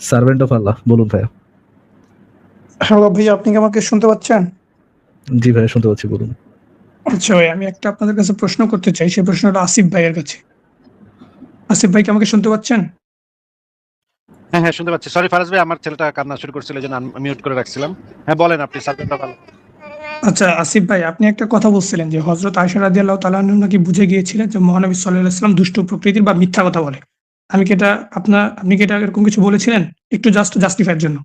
Servant of আল্লাহ। বলুন ভাইয়া। Hello ভাইয়া, আপনি কি আমাকে শুনতে পাচ্ছেন? জি ভাইয়া, শুনতে পাচ্ছি, বলুন। আচ্ছা ভাই, আমি একটা আপনাদের কাছে প্রশ্ন করতে চাই। সেই প্রশ্নটা আসিফ ভাইয়ের কাছে। আসিফ ভাই কি আমাকে শুনতে পাচ্ছেন? হ্যাঁ হ্যাঁ, শুনতে পাচ্ছি। সরি ফারাজ ভাই, আমার ছেলেটা কান্না শুরু করছিল, এই জন্য মিউট করে রাখছিলাম। হ্যাঁ বলেন, আপনি সাবজেক্টটা ভালো। আচ্ছা আসিফ ভাই, আপনি একটা কথা বলছিলেন যে হযরত আয়েশা রাদিয়াল্লাহু তাআলা আনহা নাকি বুঝে গিয়েছিলেন যে মহানবী সাল্লাল্লাহু আলাইহি ওয়াসাল্লাম দুষ্ট প্রকৃতির বা মিথ্যা কথা বলে। আপনি কি এটা এরকম কিছু বলেছিলেন? একটু জাস্টিফাইয়ের জন্য।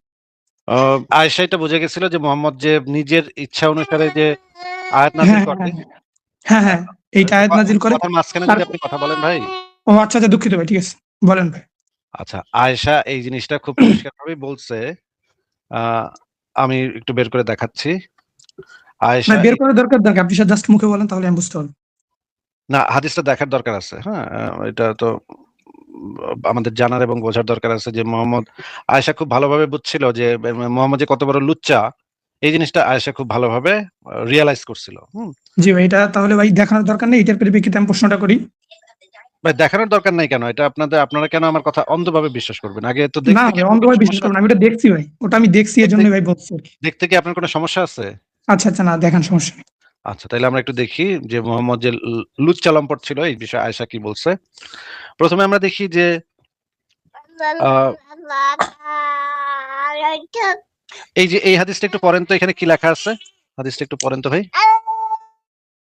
আয়েশা এটা বুঝে গেছিল যে মোহাম্মদ যে নিজের ইচ্ছা অনুসারে যে আয়াত নাযিল হ্যাঁ, করে। হ্যাঁ, হ্যাঁ, হ্যাঁ। এইটা আয়াত নাযিল করে। কথার মাঝখানে তার যদি আপনি কথা বলেন ভাই। ও আচ্ছা, আচ্ছা, দুঃখিত ভাই। ঠিক আছে। বলেন ভাই। আচ্ছা, আয়েশা এই জিনিসটা খুব পরিষ্কারভাবেই বলছে। আহ, আমি একটু বের করে দেখাচ্ছি। আয়েশা ভাই বের করার দরকার। আপনি জাস্ট মুখে বলেন, তাহলে আমি বুঝতে পারব। না, হাদিসটা দেখার দরকার আছে। হ্যাঁ, এটা তো আমাদের জানার এবং বোঝার দরকার আছে যে আয়েশা খুব ভালোভাবে বুঝছিল যে মোহাম্মদ যে কত বড় লুচ্চা। এই জিনিসটা আয়েশা খুব ভালোভাবে রিয়ালাইজ করছিল। জি ভাই, এটা তাহলে ভাই দেখানোর দরকার নেই। এটার পরিপ্রেক্ষিতে আমি প্রশ্নটা করি। ভাই দেখানোর দরকার নাই কেন? এটা আপনারা কেন আমার কথা অন্ধভাবে বিশ্বাস করবেন? আগে তো না দেখতে কি ভাই, আপনার কোনো অন্ধভাবে বিশ্বাস সমস্যা করবেন না। আছে? আমি ওটা দেখছি ভাই। ওটা আমি দেখছি, দেখতে এজন্যই ভাই বলছি আরকি। দেখতে কি আপনার কোনো সমস্যা আছে? আচ্ছা, আচ্ছা, না দেখান, সমস্যা নেই। আচ্ছা, তাইলে আমরা একটু দেখি যে মোহাম্মদ যে লুচ্চা লম্পট ছিল এই বিষয়ে আয়েশা কি বলছে। প্রথমে আমরা দেখি যে আহ, এই হাদিসটা একটু পড়েন তো, এখানে কি লেখা আছে? হাদিসটা একটু পড়েন তো ভাই।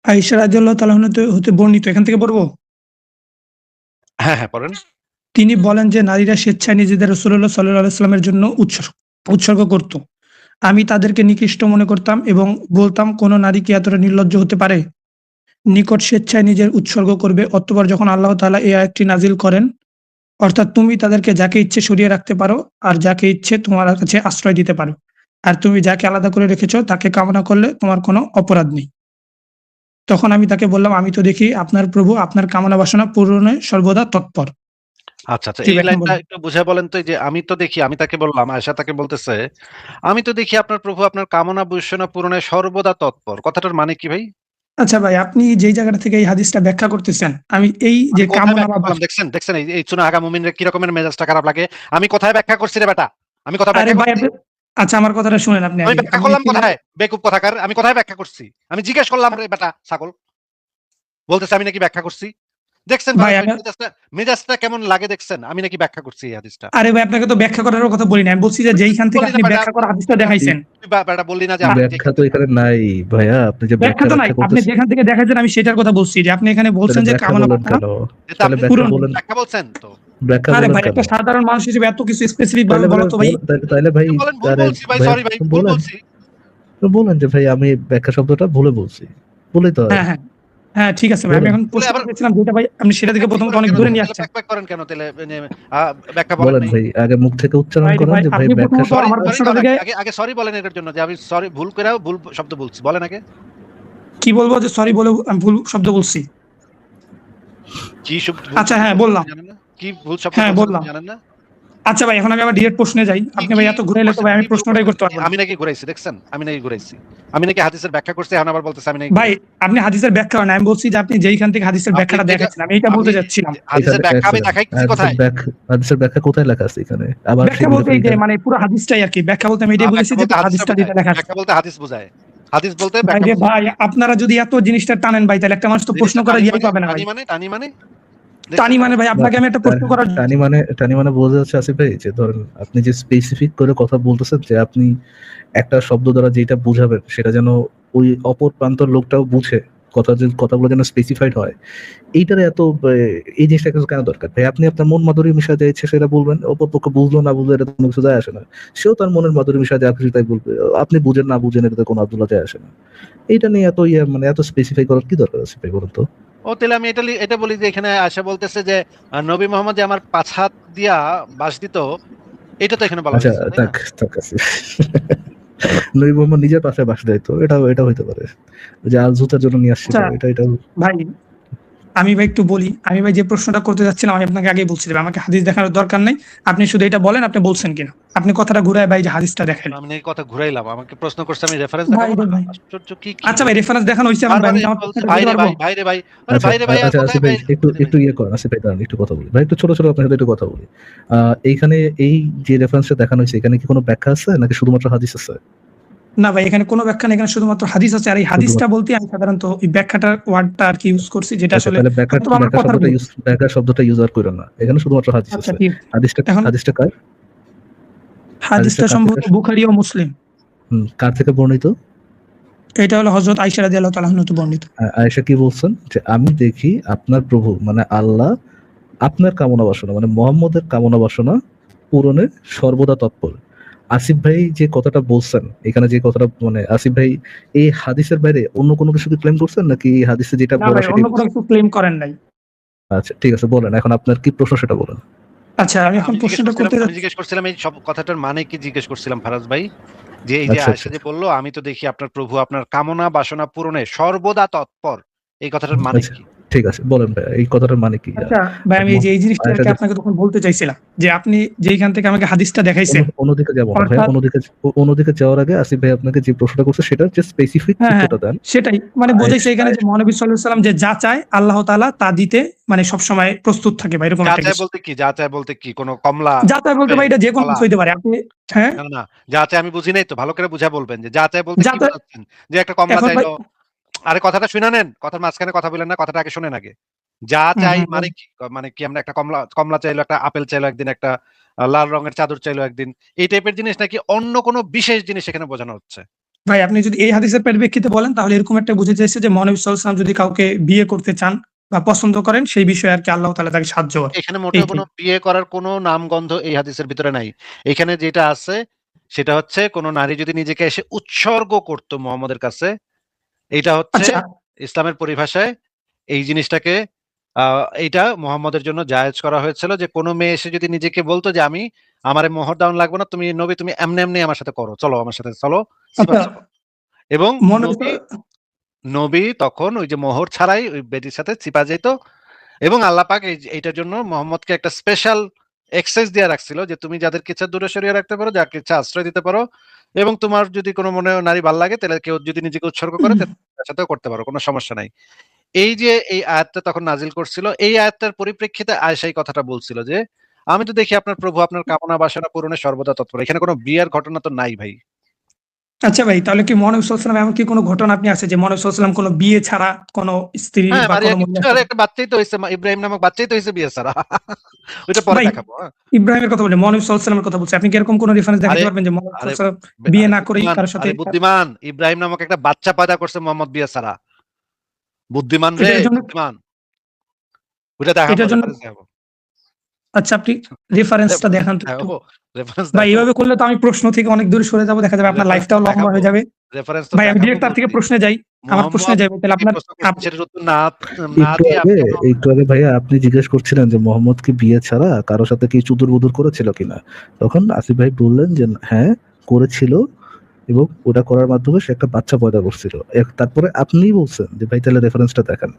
আয়েশা রাদিয়াল্লাহু তাআলা আনহা হতে বর্ণিত, এখান থেকে পড়বো? হ্যাঁ হ্যাঁ, পড়েন। তিনি বলেন যে নারীরা স্বেচ্ছায় নিজেদের রাসূলুল্লাহ সাল্লাল্লাহু আলাইহি ওয়াসাল্লামের জন্য উৎসর্গ করত। আমি তাদেরকে নিকৃষ্ট মনে করতাম এবং বলতাম, কোন নারী কি এতটা নির্লজ্জ হতে পারে? নিকট স্বেচ্ছায় নিজের উৎসর্গ করবে। অতঃপর যখন আল্লাহ তাআলা এই আয়াতটি নাজিল করেন, অর্থাৎ তুমি তাদেরকে যাকে ইচ্ছে সরিয়ে রাখতে পারো আর যাকে ইচ্ছে তোমার কাছে আশ্রয় দিতে পারো। আর তুমি যাকে আলাদা করে রেখেছ তাকে কামনা করলে তোমার কোনো অপরাধ নেই। তখন আমি তাকে বললাম, আমি তো দেখি আপনার প্রভু আপনার কামনা বাসনা পূরণে সর্বদা তৎপর। আচ্ছা আচ্ছা, জি এই ভাই, এখন লাইনটা বলুন। একটু বুঝে বলেন তো। এই যে আমি তো দেখি, আমি তাকে বললাম, আয়েশা তাকে বলতেছে, আমি তো দেখি আপনার প্রভু আপনার কামনা বাসনা পূরণে সর্বদা তৎপর। কথাটার মানে কি ভাই? আচ্ছা ভাই, আপনি যেই জায়গাটা থেকে এই হাদিসটা ব্যাখ্যা করতেছেন, আমি এই যে আমি কোথায় কামনা বা ব্যাখ্যা করলাম দেখছেন? দেখছেন এই চুনা আগা মুমিনের কি রকমের মেজাজটা খারাপ লাগে। আমি কোথায় ব্যাখ্যা করছি রে বেটা? আমি কোথায় আরে ব্যাখ্যা ভাই করছি? আচ্ছা, আমার কথাটা শুনেন আপনি আমি আগে। ব্যাখ্যা করলাম কোথায়? বেকুব কথাকার, আমি কোথায় ব্যাখ্যা করছি? আমি জিজ্ঞেস করলাম রে বেটা ছাগল। বলতেছে আমি নাকি ব্যাখ্যা করছি। দেখছেন ভাই ফারাজ ভাই, আমি মেজাজটা কেমন লাগে দেখছেন? আমি নাকি ব্যাখ্যা করছি এই হাদিসটা। আরে ভাই, আপনাকে তো ব্যাখ্যা করার কথা বলি না। আমি বলছি যে যেইখান থেকে বললি না আপনি বেটা, ব্যাখ্যা করা হাদিসটা দেখাইছেন। তুই বেটা বললি না যে আ আপনি ব্যাখ্যা তো এখানে নাই ভাইয়া, আপনি যে ব্যাখ্যা তো নাই। ব্যাখ্যা আপনি করতেছেন। যেখান থেকে দেখাইছেন আমি সেটার কথা বলছি যে আপনি এখানে তাহলে বলছেন যে ব্যাখ্যা কামনা বলেন বাসনা কেন? যেটা তাহলে আপনি ব্যাখ্যা পূরণ। বলেন। ব্যাখ্যা বলছেন তো। ব্যাখ্যা আরে বলেন ভাই, কেন? একটা সাধারণ মানুষ হিসেবে এত কিছু স্পেসিফিক ভাবে তাহলে বলা তো ভাই। তাহলে ভাই, বলেন ভুল আরে বলছি ভাই, ভাইয়া সরি ভাই, ভুল বলেন, বলছি। বলেন যে ভাই আমি ব্যাখ্যা শব্দটা ভুলে বলছি, বলেই তো হয়। হ্যাঁ, হ্যাঁ, হ্যাঁ, ঠিক আছে ভাই। আমি বলেন, এখন বলে প্রশ্ন আবার করতেছিলাম যেটা ভাই আপনি সেটা থেকে প্রথমত করেন অনেক কেন দূরে তাহলে? নিয়ে তাহলে আসছেন। ব্যাক করেন কেন তাহলে? ব্যাখ্যা বলেন বলেন নাই। ভাই, আগে মুখ থেকে উচ্চারণ ভাই রে করেন ভাই, যে ভাই আপনি ব্যাখ্যা প্রথমত সরি আমার সরি প্রশ্নটা কন, থেকে আগে সরি বলেন এটার জন্য যে আমি সরি ভুল করেও ভুল শব্দ বলছি। বলেন আগে কি বলবো যে সরি বলে আমি ভুল শব্দ বলছি। কি ভুল আচ্ছা শব্দ হ্যাঁ, বলছেন বললাম। আপনি জানেন না? কি ভুল শব্দ হ্যাঁ, বলছেন বললাম। আপনি জানেন না? আচ্ছা ভাই, এখন আমি আবার ডিরেক্ট প্রশ্নে যাই। কি আপনি কি ভাই এত ভুল ঘুরাইলে তো করছেন? ভাই কি আমি ভুল প্রশ্নটাই করছেন? করতে পারবো না। আমি নাকি ঘুরাইছি দেখছেন? আমি নাকি ঘুরাইছি? আমি নাকি হাদিসের ব্যাখ্যা করছি, এখন আবার বলতেছে আমি নাকি ভাই ঘুরাইছি। আপনি হাদিসের ব্যাখ্যা করেন। আমি বলছি যে আপনি যেইখান থেকে হাদিসের আপনি ব্যাখ্যাটা যেটা দেখাচ্ছেন আমি এইটা আপনি বলতে চাচ্ছিলাম। হাদিসের এখানে এক ব্যাখ্যা আমি সেকেন্ড, দেখাইতেছি কোথায়? হাদিসের ব্যাখ্যা কোথায় লেখা আছে এখানে? আবার ব্যাখ্যা সেগুলো বলতে তো এই যে এখানে মানে পুরো হাদিসটাই আরকি। ব্যাখ্যা বলতে আমি এটাই বলেছি ব্যাখ্যা যে বলতে পুরো হাদিসটা হাদিসটা যেটা বোঝায়। লেখা আছে। ব্যাখ্যা বলতে হাদিস বোঝায়। হাদিস বলতে ভাই ব্যাখ্যা রে বোঝায়। ভাই, আপনারা যদি এত জিনিসটা টানেন ভাই, তাহলে একটা মানুষ তো প্রশ্ন জিনিসটা করার টানি ইয়াই মানে পাবে না ভাই। টানি মানে টানি মানে টানি দেখছেন মানে ভাই, না, আপনাকে আমি একটা প্রশ্ন করার টানি মানে বোঝা যাচ্ছে আসিফ ভাই যে ধরেন আপনি যে স্পেসিফিক করে কথা বলতেছেন যে আপনি একটা শব্দ দ্বারা যেটা বুঝাবেন সেটা যেন ওই অপর প্রান্তর লোকটাও বুঝে, কথাগুলো যেন স্পেসিফাইড হয়। এইটারে এত এই জিনিসটা কিছু কেন দরকার ভাই? আপনি আপনার মন মাধুরী মিশা যা ইচ্ছে সেটা বলবেন, অপর পক্ষ বুঝলো না বুঝলো এটা কোনো কিছু যায় আসে না। সেও তার মনের মাধুরী মিশা যা খুশি তাই বলবে, আপনি বুঝেন না বুঝেন এটাতে কোনো আব্দুল্লাহ যায় আসে না। এইটা নিয়ে এত মানে এত স্পেসিফাই করার কি দরকার আছে ভাই বলুন তো? তাহলে আমি এটা বলি যে এখানে আশা বলতেছে যে নবী মোহাম্মদ যে আমার ৫ হাত দিয়া বাঁশ দিত, এটা তো এখানে বলা আচ্ছা, হয়েছে, তাই না? থাক আছে। নবী মোহাম্মদ নিজের পাশে বাস দেয় তো এটা হইতে পারে যে আল জুতার জন্য নিয়ে আসছিল, আচ্ছা এটা ভাই, আমি ভাই একটু বলি, আমি ভাই যে প্রশ্নটা করতে যাচ্ছিলাম আমি আপনাকে আগেই বলছিলাম আমাকে হাদিস দেখানোর দরকার নাই। আপনি শুধু এটা বলেন আপনি বলছেন কিনা। আপনি কথাটা ঘুরায় ভাই যে হাদিসটা দেখাইলেন। আমি এই কথা ঘুরাইলাম, আমাকে প্রশ্ন করছে, আমি রেফারেন্স ভাই দেখাবো না? রে ভাই। আশ্চর্য, কি কি আচ্ছা ভাই রেফারেন্স দেখানো হইছে এখন ভাই বারবার আমি কি এই আমার বলছে প্রশ্নটা ভাই দিতে রে পারবো? ভাই, ভাই রে ভাই, আরে আচ্ছা ভাই রে ভাই আর আচ্ছা কোথায় আসিফ ভাই ভাই? একটু একটু ইয়ে করেন, আসিফ ভাই দাঁড়ান একটু কথা বলি ভাই, একটু ছোট ছোট আপনার সাথে একটু কথা বলি। এইখানে এই যে রেফারেন্সটা দেখানো হয়েছে এখানে কি কোনো ব্যাখ্যা আছে নাকি শুধুমাত্র হাদিস আছে? না ভাই এখানে কোনো ব্যাখ্যা নেই, এখানে শুধুমাত্র হাদিস আছে। আর এই হাদিসটা শুধুমাত্র বলতে আমি সাধারণত এই ব্যাখ্যাটার ওয়ার্ডটা আর কি ইউজ করছি যেটা আচ্ছা, আসলে তাহলে ব্যাখ্যা হয়তো আমার ব্যাখ্যা কথার শব্দটা ভুল। ইউজ ব্যাখ্যা শব্দটা ইউজ আর করেন না, এখানে শুধুমাত্র হাদিস আচ্ছা আছে। ঠিক। হাদিসটা এখন হাদিসটা কার? হাদিসটা হাদিসটা কার থেকে সম্ভবত বুখারী ও মুসলিম। কার থেকে বর্ণিত? এটা হলো হযরত আয়েশা রাদিয়াল্লাহু তাআলা আনহা হতে বর্ণিত। আয়েশা কি বলছেন যে আমি দেখি আপনার প্রভু মানে আল্লাহ আপনার কামনা বাসনা মানে মোহাম্মদের কামনা বাসনা পূরণে সর্বদা তৎপর। আসিফ ভাই যে কথাটা বলছেন এখানে, যে কথাটা মানে আসিফ ভাই এই হাদিসের বাইরে অন্য কোনো কিছু কি ক্লেম করছেন নাকি এই হাদিসে যেটা না বলা ভাই অন্য সেটাই কোনো বলছেন? কিছু ক্লেম করেন নাই। আচ্ছা ঠিক আছে, বলেন এখন আপনার কি প্রশ্ন সেটা বলেন। আচ্ছা আমি এখন প্রশ্নটা করতে আমি যাচ্ছি। জিজ্ঞেস করছিলাম এই সব কথাটার মানে কি জিজ্ঞেস করছিলাম ফারাজ ভাই, যে এই যে আচ্ছা আয়েশা আচ্ছা যে বললো আমি তো দেখি আপনার প্রভু আপনার কামনা বাসনা পূরণে সর্বদা তৎপর, এই কথাটার মানে আচ্ছা কি? ঠিক আছে, বলেন ভাই এই কথাটার মানে কি? আচ্ছা ভাই আমি এই যে এই জিনিসটা আর আয়েশা কি আপনাকে তখন বলতে চাইছিলাম যে আপনি যেইখান থেকে আমাকে হাদিসটা দেখাইছেন অন্যদিকে যাবো না ভাই, অর্থাৎ অন্যদিকে যাওয়ার আগে আসিফ ভাই আপনাকে যে প্রশ্নটা করছে সেটা যে স্পেসিফিক হ্যাঁ হ্যাঁ উত্তরটা দেন। সেটাই মানে বোঝাইছে আয়েশ- এখানে যে আয়েশ- মহানবী সাল্লাল্লাহু আলাইহি সাল্লাম যে যা চায় আল্লাহ তাআলা তা দিতে মানে সবসময় প্রস্তুত থাকে বা এরকম যা একটা চায় কিছু। বলতে কি? যা চায় বলতে কি? কোন কমলা, যা চায় বলতে ভাই এটা যে কোনো কলা? কিছু হইতে পারে। আপনি হ্যাঁ না, না, না। যা চায় আমি বুঝি নাই তো। ভালো করে বুঝায় বলবেন যে যা চায় বলতে যা কি চায় বোঝাচ্ছেন? যে একটা কমলা এখন ভাই চাইলো। আরে কথাটা শুইনা নেন। কথার মাঝখানে কথা বলেন না। কথাটা আগে শোনেন আগে। যা চাই মানে কি? মানে কি আমরা একটা কমলা কমলা চাইলো, একটা আপেল চাইলো একদিন, একটা লাল রঙের চাদর চাইলো একদিন। এই টাইপের জিনিস নাকি অন্য কোন বিশেষ জিনিস এখানে বোঝানো হচ্ছে? ভাই আপনি যদি এই হাদিসের পরিপ্রেক্ষিতে বলেন তাহলে এরকম একটা বুঝে চাইছে যে মহানবী সাল্লাল্লাহু আলাইহি সাল্লাম যদি কাউকে বিয়ে করতে চান বা পছন্দ করেন সেই বিষয়ে আর কি আল্লাহ তাআলা তাকে সাহায্য করে। এখানে মোটেও এইটাই। কোনো বিয়ে করার কোনো নামগন্ধ এই হাদিসের ভিতরে নাই। এখানে যেটা আছে সেটা হচ্ছে কোন নারী যদি নিজেকে এসে উৎসর্গ করত মুহাম্মদের কাছে, এইটা হচ্ছে আচ্ছা ইসলামের পরিভাষায় এই জিনিসটাকে এইটা মুহাম্মদের জন্য জায়েজ করা হয়েছিল যে কোন মেয়ে এসে যদি নিজেকে বলতো যে আমি আমারে মোহর দাওন লাগবে না, তুমি নবী তুমি এমনি এমনি আমার সাথে করো, চলো আমার সাথে চলো, সিফাত আচ্ছা চাপো। এবং মহানবী নবী নবী তখন ওই যে মোহর ছাড়াই ওই বেটির সাথে চিপা যেত। এবং আল্লাহ পাক এইটার জন্য মোহাম্মদকে একটা স্পেশাল এক্সেস দিয়ে রাখছিল যে তুমি যাদেরকে ইচ্ছা দূরে সরিয়ে রাখতে পারো, যাকে ইচ্ছা আশ্রয় দিতে পারো, এবং তোমার যদি কোনো মনে নারী ভাল লাগে তাহলে কেউ যদি নিজেকে উৎসর্গ করে তার সাথেও করতে পারো, কোনো সমস্যা নাই। এই যে এই আয়াতটা তখন নাজিল করছিল, এই আয়াতটার পরিপ্রেক্ষিতে আয়েশা এই কথাটা বলছিল যে আমি তো দেখি আপনার প্রভু আপনার কামনা বাসনা পূরণে সর্বদা তৎপর। এখানে কোনো বিয়ের ঘটনা তো নাই ভাই। আচ্ছা ভাই তাহলে কি মহানবী সাল্লাল্লাহু আলাইহি ওয়াসাল্লাম এমন কি কোনো ঘটনা আপনি আছে যে মহানবী সাল্লাল্লাহু আলাইহি ওয়াসাল্লাম কোনো বিয়ে ছাড়া কোনো স্ত্রী হ্যাঁ, বা মারিয়া কোনো মহিলার কিচ্ছু, সাথে একটা বাচ্চাই তো হইছে, ইব্রাহিম নামক বাচ্চাই তো হইছে বিয়ে ছাড়া। ওইটা পরে ভাই দেখাবো। হ্যাঁ। ইব্রাহিমের কথা বলে মহানবী সাল্লাল্লাহু আলাইহি ওয়াসাল্লামের কথা বলছি। আপনি কি এরকম কোনো রেফারেন্স আরে দেখাতে পারবেন যে মহানবী আরে সাল্লাল্লাহু আলাইহি ওয়াসাল্লাম বিয়ে আরে না করেই বুদ্ধিমান, কারো সাথে আরে বুদ্ধিমান। ইব্রাহিম নামক একটা বাচ্চা পয়দা করছে মোহাম্মদ বিয়ে ছাড়া। বুদ্ধিমান রে, এটার জন্য বুদ্ধিমান। ওইটা দেখাবো, এটার জন্য রেফারেন্স দেখাবো। আচ্ছা আপনি রেফারেন্সটা রেফারেন্স দেখান তো একটু। দেখাবো, রেফারেন্স ভাই দেখাবো, এভাবে করলে তো আমি প্রশ্ন থেকে অনেক দূরে সরে যাবো, দেখা যাবে আপনার রেফারেন্স তো লাইফটাও লম্বা দেখাবো, হয়ে যাবে। রেফারেন্স তো ভাই আমি দেখাবো ডিরেক্ট তার থেকে বলছি। প্রশ্নে যাই। আমার প্রশ্নে মোহাম্মদ যাবে তাহলে কি আপনার প্রশ্ন করছেন সেটার উত্তর না না একটু দিয়ে আগে আপনি কেন? একটু আগে ভাইয়া আপনি জিজ্ঞেস করছিলেন যে মোহাম্মদ কি বিয়ে ছাড়া কারোর সাথে কি চুদুর বুদুর করেছিল কিনা, তখন আসিফ ভাই বললেন যে হ্যাঁ করেছিল এবং ওটা করার মাধ্যমে সে একটা বাচ্চা পয়দা করছিল। তারপরে আপনিই বলছেন যে ভাই তাহলে রেফারেন্সটা দেখান,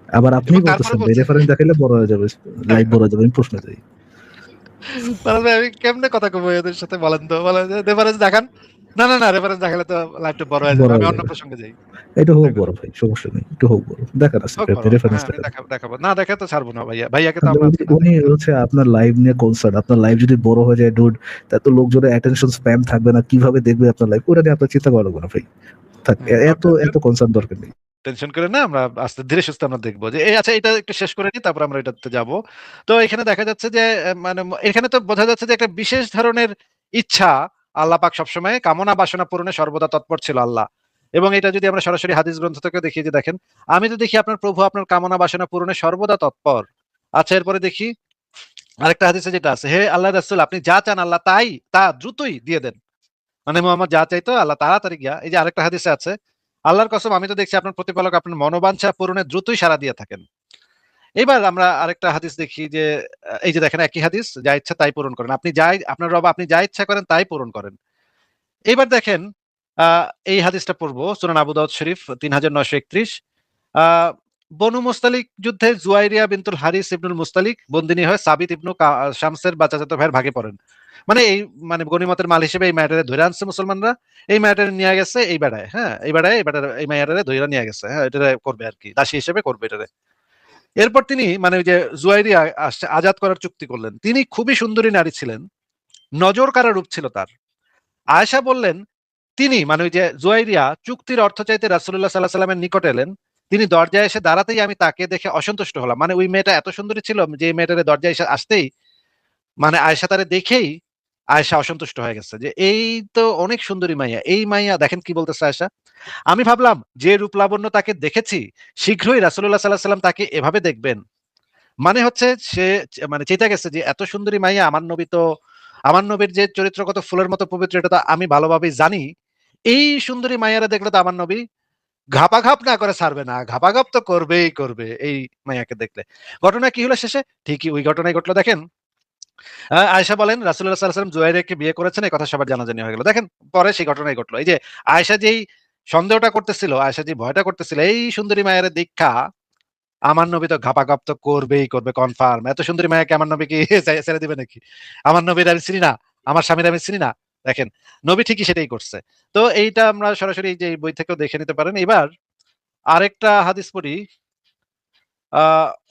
আবার আপনিই এবং তারপরে বলতেছেন ভাই বলছে রেফারেন্স দেখাইলে বড় হয়ে যাবে, লাইভ বড় হয়ে যাবে। আমি প্রশ্ন যাই, তাহলে আমি কেমনে কথা কব এদের সাথে বলেন তো, বলেন রেফারেন্স দেখান। না না না, রেফারেন্স দেখালে তো লাইভটা বড় হয়ে যাবে। বড় আমি হয়ে অন্য যাবে। প্রসঙ্গে যাই। এটা হোক দেখেন, বড় ভাই, সমস্যা নেই, একটু হোক বড় দেখান আসিফ হোক ভাই, আপনি বড়। রেফারেন্স হ্যাঁ, আমি দেখান। দেখাবো। না দেখে তো ছাড়বো না ভাইয়া। ভাইয়াকে তো তাহলে আমরা উনি আজকে না উনি দেখে। হচ্ছে আপনার লাইভ নিয়ে কনসার্ন, আপনার লাইভ যদি বড় হয়ে যায় ডুড, তা তো লোকজনের অ্যাটেনশন স্প্যান থাকবে না, কিভাবে দেখবে আপনার লাইভ, ওটা নিয়ে আপনার চিন্তা করা লাগবে না ভাই। থাক, এত এত কনসার্ন দরকার নেই। টেনশন করে না, আমরা আস্তে ধীরে সুস্থে আমরা দেখবো যে এই আচ্ছা এটা একটু শেষ করে নিই, তারপর আমরা এটাতে যাব। তো এখানে দেখা যাচ্ছে যে মানে এখানে তো বোঝা যাচ্ছে যে একটা বিশেষ ধরনের ইচ্ছা আল্লাহ পাক সবসময় কামনা বাসনা পূরণে সর্বদা তৎপর ছিল আল্লাহ। এবং এটা যদি আমরা সরাসরি হাদিস গ্রন্থ থেকে দেখি যে দেখেন আমি তো দেখি আপনার প্রভু আপনার কামনা বাসনা পূরণে সর্বদা তৎপর। আচ্ছা এরপরে দেখি আরেকটা হাদিসে যেটা আছে, হে আল্লাহ রাসূল আপনি যা চান আল্লাহ তাই তা দ্রুতই দিয়ে দেন। মানে মোহাম্মদ যা চাইতো আল্লাহ তাড়াতাড়ি গিয়া, এই যে আরেকটা হাদিসে আছে আল্লাহর কসম আমি তো দেখছি আপনার প্রতিপালক আপনার মনোবাঞ্ছা পূরণে দ্রুতই সাড়া দিয়ে থাকেন। এবার আমরা আরেকটা হাদিস দেখি যে এই যে দেখেন একই হাদিস, যা ইচ্ছা তাই পূরণ করেন আপনি, যাই আপনার রব আপনি যা ইচ্ছা করেন তাই পূরণ করেন। এবার দেখেন এই হাদিসটা পড়বো সুনান আবু দাউদ শরীফ ৩৯৩১। বনু মুস্তালিক যুদ্ধে জুয়াইরিয়া বিনতুল হারিস ইবনুল মুস্তালিক বন্দিনী হয়ে সাবিত ইবনু শামসের বা চাচাতো ভাইয়ের ভাগে পড়েন। মানে এই মানে গনিমতের মাল হিসেবে এই ম্যাটারে ধরে আনছে মুসলমানরা, এই ম্যাটারে নিয়ে গেছে এই বেড়ায়, হ্যাঁ এই বেড়ায় এই ম্যাটারে ধরে নিয়ে গেছে, হ্যাঁ এটা করবে আর কি, দাসী হিসেবে করবে এটারে। এরপর তিনি মানে ওই যে জুয়াইরিয়া আজাদ করার চুক্তি করলেন। তিনি খুবই সুন্দরী নারী ছিলেন, নজর কাড়া রূপ ছিল তার। আয়েশা বললেন তিনি মানে ওই যে জুয়াইরিয়া চুক্তির অর্থ চাইতে রাসূলুল্লাহ সাল্লাল্লাহু আলাইহি ওয়াসাল্লামের নিকটে এলেন। তিনি দরজায় এসে দাঁড়াতেই আমি তাকে দেখে অসন্তুষ্ট হলাম। মানে ওই মেয়েটা এত সুন্দরী ছিল যে এই মেয়েটার দরজায় এসে আসতেই মানে আয়েশা তারে দেখেই আয়েশা অসন্তুষ্ট হয়ে গেছে যে এই তো অনেক সুন্দরী মাইয়া, এই মাইয়া দেখেন কি বলতেছে আয়েশা। আমি ভাবলাম যে রূপ লাবণ্য তাকে দেখেছি শীঘ্রই রাসূলুল্লাহ সাল্লাল্লাহু আলাইহি ওয়াসাল্লাম তাকে এভাবে দেখবেন। মানে হচ্ছে সে মানে চেতা গেছে যে এত সুন্দরী মাইয়া আমার নবীর যে চরিত্র কত ফুলের মতো পবিত্র এটা তো আমি ভালোভাবেই জানি। এই সুন্দরী মাইয়ারা দেখলে তো আমার নবী ঘাপাঘাপ না করে ছাড়বে না, ঘাপাঘাপ তো করবেই করবে এই মাইয়াকে দেখলে। ঘটনা কি হলো শেষে? ঠিকই ওই ঘটনাই ঘটলো দেখেন। আয়েশা বলেন রাসূলুল্লাহ সাল্লাল্লাহু আলাইহি ওয়াসাল্লাম জুয়াইরিয়াকে বিয়ে করেছেন এই কথা সবার জানাজানি হয়ে গেল। দেখেন পরে সেই ঘটনাই ঘটলো। এই যে আয়েশা যেই সন্দেহটা করতেছিল, আয়েশা যে ভয়টা করতেছিল এই সুন্দরী মায়ের দীক্ষা আমার নবী তো ঘাপাঘাপ তো করবেই করবে কনফার্ম। এত সুন্দরী মায়াকে আমার নবী কি ছেড়ে দিবে নাকি? আমার নবীর আমি চিনি না, আমার স্বামীর আমি চিনি না। দেখেন নবী ঠিকই সেটাই করছে। তো এইটা আমরা সরাসরি যে বই থেকেও দেখে নিতে পারেন। এবার আরেকটা হাদিস পড়ি।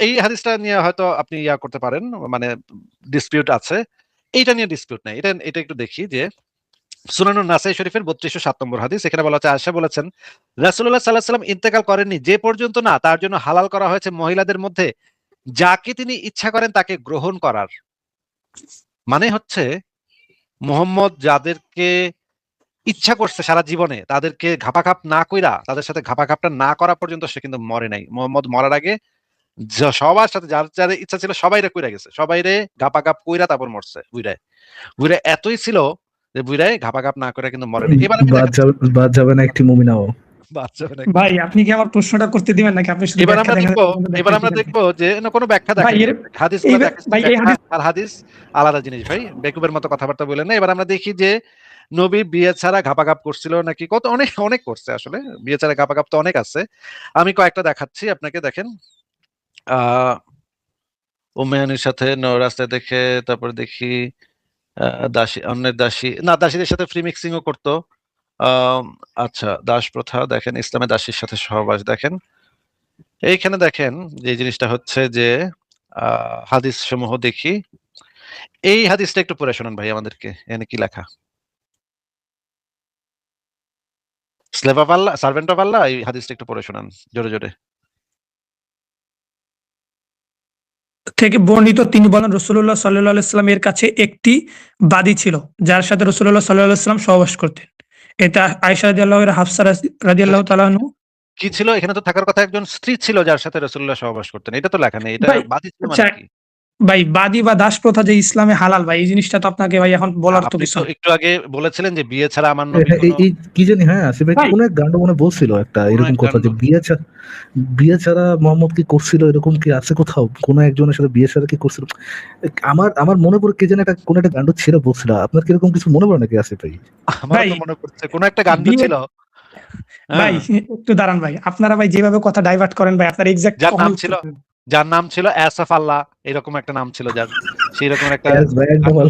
এই হাদিসটা নিয়ে হয়তো আপনি ইয়া করতে পারেন, মানে ডিসপিউট আছে। এইটা নিয়ে ডিসপিউট নাই। এটা একটু দেখি যে সুনানুন নাসাই শরীফের ৩২০৭ নম্বর হাদিস। এখানে বলা হচ্ছে আয়েশা বলেছেন রাসূলুল্লাহ সাল্লাল্লাহু আলাইহি ওয়াসাল্লাম ইন্তেকাল করেননি যে পর্যন্ত না তার জন্য হালাল করা হয়েছে মহিলাদের মধ্যে যাকে তিনি ইচ্ছা করেন তাকে গ্রহণ করার। মানে হচ্ছে মুহাম্মদ যাদেরকে ইচ্ছা করছে সারা জীবনে তাদেরকে ঘাপাঘাপ না কইরা তাদের সাথে ঘাপাঘাপটা না করা পর্যন্ত সে কিন্তু মরে নাই। মুহাম্মদ মরার আগে সবার সাথে যার যার ইচ্ছা ছিল সবাইরে কইরা গেছে, সবাইরে ঘাপাঘাপ কইরা তারপর মরছে। বুইড়া এতই ছিল যে বুইড়ায় ঘাপাঘাপ না করে কিন্তু মরে নাই। এবার আমি বাদ যাবে না একটি মুমিনাও। বাচ্চা হবে না। ভাই আপনি কি আমার প্রশ্নটা করতে দিবেন নাকি আপনি শুধু এবার ব্যাখ্যা আমরা দেখেন? দেখবো যে না কোনো ব্যাখ্যা ভাই দেখেন, এর হাদিসগুলো এই দেখেন, ভাই এই হাদিস আর হাদিস আলাদা জিনিস ভাই, বেকুবের মতো কথাবার্তা বলেন না। এবার আমরা দেখি যে নবী বিয়ে ছাড়া ঘাপাঘাপ করছিল নাকি, কত অনেক অনেক করছে আসলে, বিয়ে ছাড়া ঘাপাঘাপ তো অনেক আছে। আমি কয়েকটা দেখাচ্ছি আপনাকে, দেখেন। আহ উম্মায়নের সাথে রাস্তায় দেখে, তারপর দেখি দাসী অন্যের দাসী না, দাসীদের সাথে ফ্রি মিক্সিং ও করতো। আচ্ছা দাস প্রথা দেখেন, ইসলামে দাসীর সাথে সহবাস দেখেন। এইখানে দেখেন যে জিনিসটা হচ্ছে যে হাদিস সমূহ দেখি। এই হাদিসটা একটু পড়ে শোনান ভাই আমাদেরকে, এখানে কি লেখা? Slave of Allah, servant of Allah, এই হাদিসটা একটু পড়ে শোনান জোরে জোরে। থেকে বর্ণিত তিনি বলেন রাসূলুল্লাহ সাল্লাল্লাহু আলাইহি ওয়াসাল্লাম এর কাছে একটি বাদী ছিল যার সাথে রাসূলুল্লাহ সাল্লাল্লাহু আলাইহি ওয়াসাল্লাম সহবাস করতেন। এটা আয়েশা রাদিয়াল্লাহু এর হাফসা রাদিয়াল্লাহু তাআলা আনহু। কি ছিল এখানে? তো থাকার কথা একজন স্ত্রী ছিল যার সাথে রাসূলুল্লাহ সহবাস করতেন, এটা তো লেখা নেই। এটা ভাই বাদী ছিল আচ্ছা মানে কি? ভাই বাদী বা দাস প্রথা যে ইসলামে হালাল ভাই এই জিনিসটা তো আপনাকে ভাই এখন বলার তো আপনি কিছু তো নেই। একটু আগে বলেছিলেন যে বিয়ে ছাড়া আমার নবী এই কোনো এই কি জানি, হ্যাঁ আসিফ ভাই ভাই কোন এক গান্ড মনে বলছিল একটা কোনো এরকম এক কথা যে কাণ্ড। বিয়ে ছাড়া মোহাম্মদ কি করছিল, এরকম কি আছে কোথাও কোন একজনের সাথে বিয়ে ছাড়া কি করছিল? আমার মনে পড়ে কে যেন একটা কোন একটা গান্ড ছিল বলছিল। আপনার কি এরকম কিছু মনে পড়ে নাকি আসিফ ভাই? আমারও ভাই তো মনে পড়ছে কোনো একটা গান বিয়ে ছিল। ভাই হ্যাঁ, একটু দাঁড়ান ভাই আপনারা ভাই যেভাবে কথা ডাইভার্ট করেন ভাই আপনার এক্সাক্ট যার কখনো নাম উত্তর ছিল দেন। যার নাম ছিল আসফ আল্লাহ, এরকম একটা নাম ছিল যার, সেই রকম একটা Yes ভাই, একদম গান।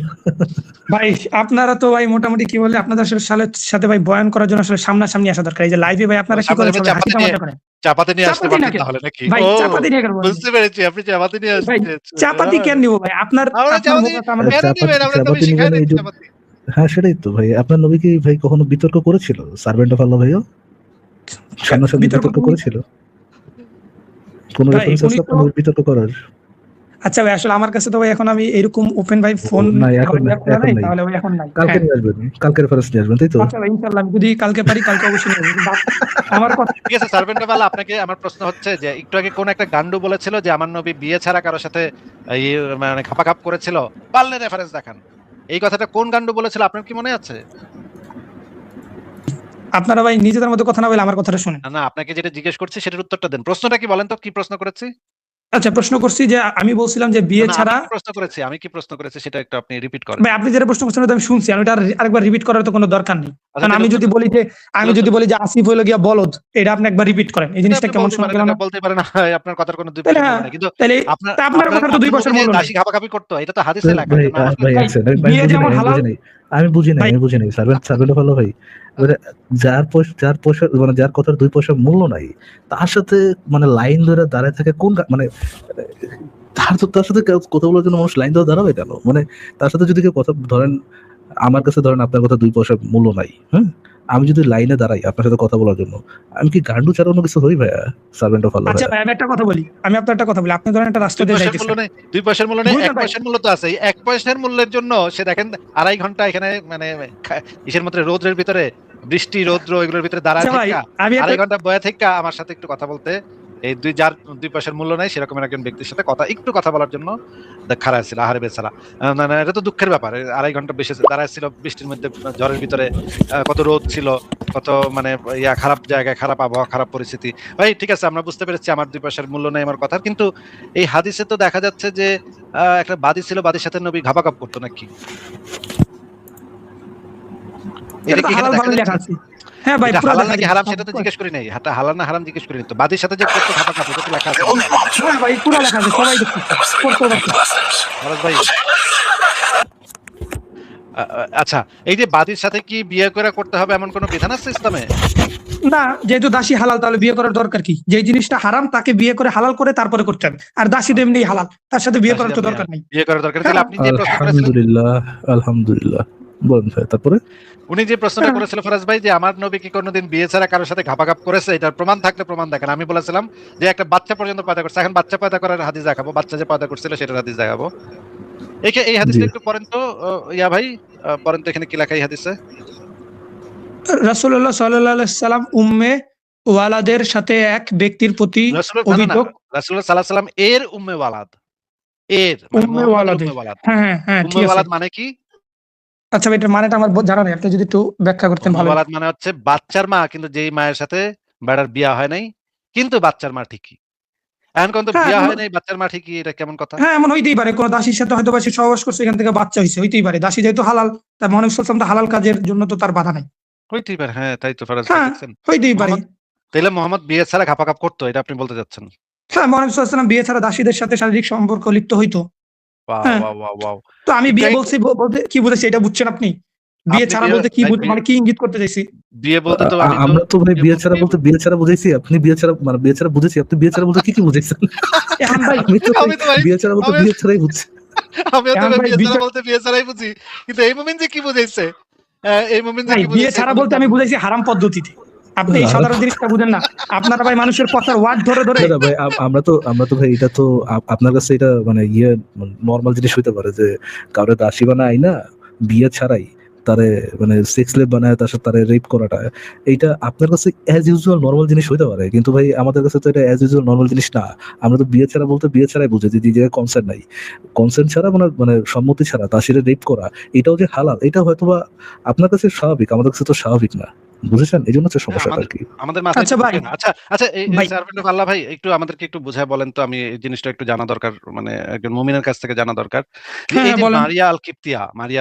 ভাই আপনারা তো ভাই মোটামুটি কি বলে আপনাদের আসলে সাথে ভাই বয়ান করার জন্য আসলে সামনাসামনি আসা দরকার। এই যে লাইভে ভাই আপনারা কি সামনে করেন আমি সবাই হাসি তামাশা করেন। চাপাতি নিয়ে আসতে চাপাতি না পারতেন কেন তাহলে নাকি? ভাই? ও চাপাতি নিয়ে কেন বলেন? বুঝতে পেরেছি, আপনি চাপাতি নিয়ে ভাই আসতে। চাপাতি কেন নিব ভাই? আপনার আমরা আপনার চাপাতি মুখে তো আমার কেন নিবেন? আমরা নবী চাপাতি শিখায় নিবেন এই নাকি যুগ। চাপাতি? হ্যাঁ সেটাই তো ভাই, আপনার নবী কি ভাই কখনো বিতর্ক করেছিল সার্ভেন্ট অফ আল্লাহ ভাইও? সামনাসামনি বিতর্ক বিতর্ক করেছিল? কোন ভাই রেফারেন্স আছে উনি তো আপনার নবীর বিতর্ক করার? আচ্ছা ভাই আসলে আমার কাছে তো ভাই এখন আমি এরকম ওপেন ভাই ফোন নাই এখন, খোলা এখন নাই নাই। তাহলে ভাই এখন নাই। কালকে হ্যাঁ নিয়ে আসবেন, কালকে রেফারেন্স নিয়ে আসবেন, তাই তো? আচ্ছা ভাই ইনশাআল্লাহ আমি যদি কালকে পারি কালকে অবশ্যই নিয়ে আসবো। কিন্তু আমার কথা ঠিক আছে সার্ভেন্ট অফ আল্লাহ, আপনাকে আমার প্রশ্ন হচ্ছে যে একটু আগে কোন একটা গান্ডু বলেছিল যে আমার নবী বিয়ে ছাড়া কারোর সাথে এই মানে খাপাখাপ করেছিল, পারলে রেফারেন্স দেখান। এই কথাটা কোন গান্ডু বলেছিল আপনার কি মনে আছে? আপনারা ভাই নিজেদের মধ্যে কথা না বলে আমার কথাটা শুনেন। না আপনাকে যেটা জিজ্ঞেস করছি সেটার উত্তরটা দেন। প্রশ্নটা কি বলেন তো, কি প্রশ্ন করেছি? আচ্ছা, প্রশ্ন করছি যে আমি বলছিলাম যে বিয়ে না, ছাড়া আমি কি প্রশ্ন করেছি সেটা একটু আপনি রিপিট করেন। ভাই আপনি যেটা প্রশ্ন করছেন ওটা আমি শুনছি। আমি ওটা আরেকবার রিপিট করার তো কোনো দরকার নেই। আচ্ছা, কারণ তাহলে আমি যদি বলি যে আসিফ হইলো গিয়া বলদ, এটা আপনি একবার রিপিট করেন। এই এটা জিনিসটা আপনি কেমন বলতে শোনা পারেন, গেল এটা না? বলতে পারেন। আপনার কথার কোনো ২ তাইলে পয়সার মূল্য হ্যাঁ, নাই। কিন্তু তাইলে আপনার আপনার কথার তো ২ আপনার পয়সার নবী যে মূল্য নাই। দাসী খাপাখাপি করতো এটা তো হাদিসে লেখা। ভাই এজন্য আমার ভাই ভাই আচ্ছা আমি বিয়ে বুঝি নাই, যেমন আমি হালাল বুঝি নাই, আমি বুঝি নাই, ভাই আমি বুঝি নাই। সার্ভেন্ট হলো ভাই, মানে যার পয়সা মানে যার কথার ২ পয়সা মূল্য নাই তার সাথে মানে লাইন ধরে দাঁড়ায় থাকে কোন মানে তার সাথে কথা বলার জন্য মানুষ লাইন ধরে দাঁড়াবে কেন? মানে তার সাথে যদি কেউ কথা ধরেন, আমার কাছে ধরেন আপনার কথা ২ পয়সা মূল্য নাই, হ্যাঁ? আমি যদি লাইনে দাঁড়াই আপনার সাথে কথা বলার জন্য, আমি কি গান্ডু ছাড়া অন্য কিছু হই ভাইয়া? সার্ভেন্ট অফ আল্লাহ আচ্ছা ভাইয়া। ভাই আমি একটা কথা বলি। আমি আপনার একটা কথা বলি। আপনি ধরেন একটা রাস্তা ২ দিয়ে পয়সার মূল্য যাইতেছেন। নেই, ২ পয়সার মূল্য নেই, ১ বুঝলেন ভাই? পয়সার মূল্য তো আছে। এই ১ পয়সার মূল্যের জন্য সে দেখেন ২.৫ ঘন্টা এখানে মানে ইসের মধ্যে রৌদ্রের ভিতরে বৃষ্টি, রৌদ্র এগুলোর ভিতরে দাঁড়ায় আচ্ছা ভাই থাইকা আমি একটা ২.৫ ঘন্টা বইয়া থাইকা আমার সাথে একটু কথা বলতে, এই যার ২ পয়সার মূল্য নাই সেরকম একজন ব্যক্তির সাথে একটু কথা বলার জন্য খাড়ায় ছিল। আহারে বেচারা। মানে এটা তো দুঃখের ব্যাপার। ২.৫ ঘন্টা বেশি দাঁড়ায় ছিল বৃষ্টির মধ্যে, ঝড়ের ভিতরে, কত রোদ ছিল, কত মানে খারাপ জায়গায়, খারাপ আবহাওয়া, খারাপ পরিস্থিতি। ভাই ঠিক আছে, আমরা বুঝতে পেরেছি আমার ২ পয়সার মূল্য নাই আমার কথার। কিন্তু এই হাদিসে তো দেখা যাচ্ছে যে একটা বাদী ছিল, বাদীর সাথে নবী ঘাপাঘাপ করতো নাকি? এটা এটা তো কি এখানে হালাল দেখা ভালোই যাচ্ছে? লেখা আছে। হ্যাঁ ভাই এটা পুরা হালাল দেখা নাকি যায়। হারাম সেটা তো জিজ্ঞেস করি নাই। এটা হালাল না হারাম জিজ্ঞেস করি নাই। তো বাদীর সাথে যে করতো ঘাপাঘাপ এটা তো লেখা আছে নাকি? হ্যাঁ ভাই পুরা লেখা আছে। সবাই দেখতেছে। করতেও পারতেছে। ফরাজ ভাই, আচ্ছা, এই যে বাদীর সাথে কি বিয়ে করে করতে হবে এমন কোনো বিধান আছে ইসলামে? না, যেহেতু দাসী হালাল তাহলে বিয়ে করার দরকার কি? যে জিনিসটা হারাম তাকে বিয়ে করে হালাল করে তারপরে করতে হবে। আর দাসী তো এমনিই হালাল। তার সাথে বিয়ে করার তো দরকার নাই। বিয়ে করার দরকার। তাহলে হ্যাঁ, আপনি যে প্রশ্ন করেছিলেন, আলহামদুলিল্লাহ, আলহামদুলিল্লাহ। বলেন ভাই তারপরে? উনি যে প্রশ্নটা করেছিল ফরাজ ভাই যে আমার নবী কি কোনোদিন বিয়ে ছাড়া কারোর সাথে ঘাপাঘাপ করেছে, এটার প্রমাণ থাকলে প্রমাণ দেখেন। আমি বলেছিলাম যে একটা বাচ্চা পর্যন্ত পয়দা করছে। এখন বাচ্চা পয়দা করার হাদিস দেখাবো, বাচ্চা যে পয়দা করছিল সেটার হাদিস দেখাবো। এই জি। হাদিসটা একটু পড়েন তো ইয়া ভাই, পড়েন তো এখানে কি লেখা এই হাদিসে। রাসূলুল্লাহ সাল্লাল্লাহু আলাইহি সাল্লাম উম্মে ওয়ালাদের সাথে এক ব্যক্তির প্রতি রাসূলুল্লাহ না, অভিযোগ রাসূলুল্লাহ সাল্লাল্লাহু আলাইহি সাল্লাম এর উম্মে ওয়ালাদ, এর মানে উম্মে মুহাম্মদের ওয়ালাদের। উম্মে ওয়ালাদ। হ্যাঁ, হ্যাঁ, হ্যাঁ, ঠিক উম্মে আছে। ওয়ালাদ মানে কি? আচ্ছা ভাই এটার মানেটা আমার জানা নেই। আপনি যদি একটু ব্যাখ্যা করতেন উম্মে ভালো হতো। ওয়ালাদ মানে হচ্ছে বাচ্চার মা, কিন্তু যেই মায়ের সাথে বেড়ার বিয়া হয় নাই, কিন্তু বাচ্চার মা ঠিকই। এখন কোন তো হ্যাঁ, বিয়া এমন হয় নাই, বাচ্চার মা ঠিকই, এটা কেমন কথা? হ্যাঁ, এমন হইতেই পারে। কোন দাসীর সাথে হয়তোবা সে সহবাস করছে, এখান থেকে বাচ্চা হইছে। হইতেই পারে। দাসী যেহেতু হালাল, তার মহানবী সাল্লাল্লাহু আলাইহি ওয়াসাল্লাম তো হালাল কাজের জন্য তো তার বাধা নাই। হইতেই পারে, হ্যাঁ তাই তো ফরাজ ভাই হ্যাঁ, দেখছেন। হইতেই পারে। মোহাম্মদ, তাইলে মোহাম্মদ বিয়ে ছাড়া ঘাপাঘাপ করতো, এটা আপনি বলতে চাচ্ছেন? হ্যাঁ, মহানবী সাল্লাল্লাহু আলাইহি ওয়াসাল্লাম বিয়ে ছাড়া দাসীদের সাথে শারীরিক সম্পর্ক লিপ্ত হইতো। ওয়াও হ্যাঁ, ওয়াও ওয়াও ওয়াও। তো আমি বিয়ে একটু বলছি বলতে কি বুঝাইছি এটা বুঝছেন আপনি? বিয়ে আপনি ছাড়া বিয়ে বলতে কি ভাই মানে কি ইঙ্গিত করতে চাইছি? বিয়ে বলতে তো আমি তো আমরা তো ভাই বিয়ে ছাড়া বলতে বিয়ে ছাড়া বুঝাইছি, আপনি বিয়ে ছাড়া মানে বিয়ে ছাড়া বুঝেছি, আপনি বিয়ে ছাড়া বলতে কি বুঝাইছেন? এখন ভাই আমি তো ভাই আমি তো ভাই বিয়ে ছাড়া বলতে আমি বিয়ে ছাড়াই বুঝছি। আমিও তো এখন ভাই বিয়ে ছাড়া বিচার বলতে বিয়ে ছাড়াই বুঝি। কিন্তু এই মুমিন যে কি বুঝাইছে, এই মুমিন যে ভাই কি বিয়ে বুঝাইছে এই ছাড়া বলতে মুমিনটা আমি বুঝাইছি হারাম পদ্ধতিতে। আপনি এই সাধারণ জিনিসটা বুঝেন না। আপনারা ভাই মানুষের কথার ওয়ার্ড ধরে না না ভাই, আমরা তো ভাই এটা তো আপনার কাছে এটা মানে নর্মাল জিনিস হইতে পারে যে কারো দাসী বানায় আইনা বিয়ে ছাড়াই তারে মানে সেক্স লেভ বানায় তার সাথে তারে রেপ করাটা, এইটা আপনার কাছে অ্যাজ ইউজুয়াল নর্মাল জিনিস হইতে পারে, কিন্তু ভাই আমাদের কাছে তো এটা অ্যাজ ইউজুয়াল নর্মাল জিনিস না। আমরা তো বিয়ে ছাড়া বলতে বিয়ে ছাড়াই বুঝি যে যে কনসেন্ট নাই, কনসেন্ট ছাড়া মানে মানে সম্মতি ছাড়া দাসীরে রেপ করা, এটাও যে হালাল এটা হয়তোবা আপনার কাছে স্বাভাবিক, আমাদের কাছে তো স্বাভাবিক না, বুঝেছেন? এই জন্য হচ্ছে সমস্যাটা আর কি। আমাদের মাথায় আচ্ছা ভাই, ঢুকে না। আচ্ছা আচ্ছা, এই ভাই সার্ভেন্ট অফ আল্লাহ ভাই একটু আমাদেরকে একটু বুঝায় বলেন তো, আমি এই জিনিসটা একটু জানা দরকার, মানে একজন মুমিনের কাছ থেকে জানা দরকার যে হ্যাঁ, এই যে বলেন। মারিয়া